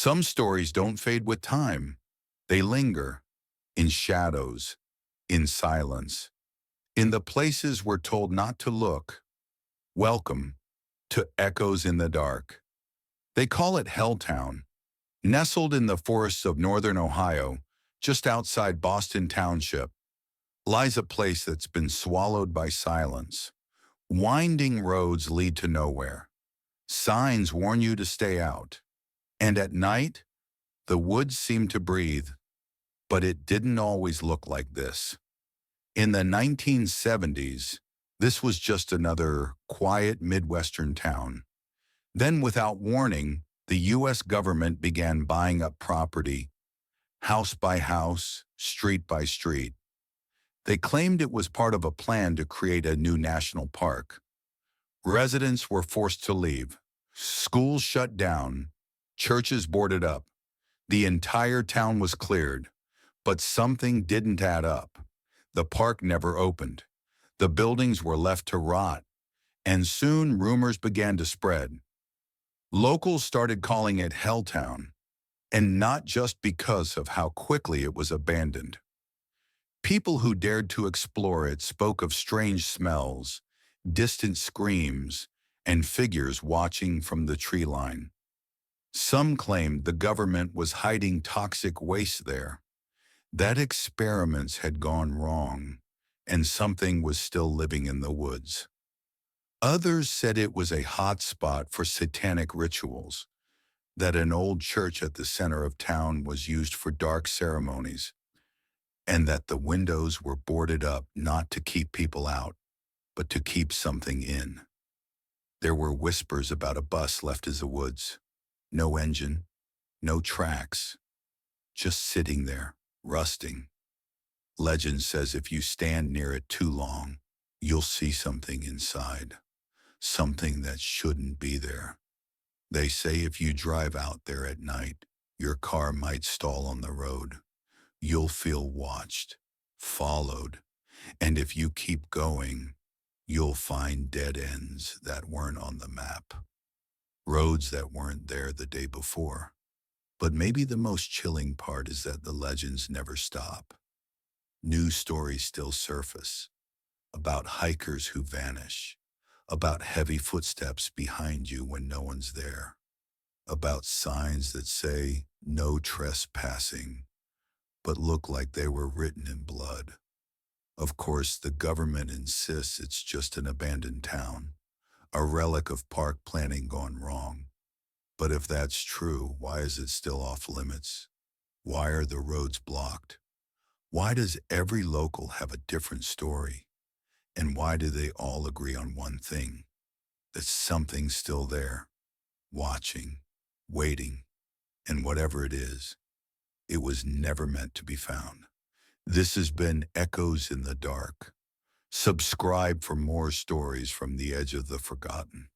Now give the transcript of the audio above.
Some stories don't fade with time. They linger in shadows, in silence, in the places we're told not to look. Welcome to Echoes in the Dark. They call it Helltown. Nestled in the forests of northern Ohio, just outside Boston Township, lies a place that's been swallowed by silence. Winding roads lead to nowhere. Signs warn you to stay out. And at night, the woods seem to breathe, but it didn't always look like this. In the 1970s, this was just another quiet Midwestern town. Then, without warning, the U.S. government began buying up property, house by house, street by street. They claimed it was part of a plan to create a new national park. Residents were forced to leave. Schools shut down. Churches boarded up. The entire town was cleared. But something didn't add up. The park never opened. The buildings were left to rot. And soon rumors began to spread. Locals started calling it Helltown. And not just because of how quickly it was abandoned. People who dared to explore it spoke of strange smells, distant screams, and figures watching from the tree line. Some claimed the government was hiding toxic waste there, that experiments had gone wrong, and something was still living in the woods. Others said it was a hot spot for satanic rituals, that an old church at the center of town was used for dark ceremonies, and that the windows were boarded up not to keep people out, but to keep something in. There were whispers about a bus left in the woods. No engine, no tracks, just sitting there, rusting. Legend says if you stand near it too long, you'll see something inside, something that shouldn't be there. They say if you drive out there at night, your car might stall on the road. You'll feel watched, followed, and if you keep going, you'll find dead ends that weren't on the map, roads that weren't there the day before. But maybe the most chilling part is that the legends never stop. New stories still surface, about hikers who vanish, about heavy footsteps behind you when no one's there, about signs that say no trespassing, but look like they were written in blood. Of course, the government insists it's just an abandoned town, a relic of park planning gone wrong. But if that's true, why is it still off limits? Why are the roads blocked? Why does every local have a different story? And why do they all agree on one thing? That something's still there, watching, waiting, and whatever it is, it was never meant to be found. This has been Echoes in the Dark. Subscribe for more stories from the edge of the forgotten.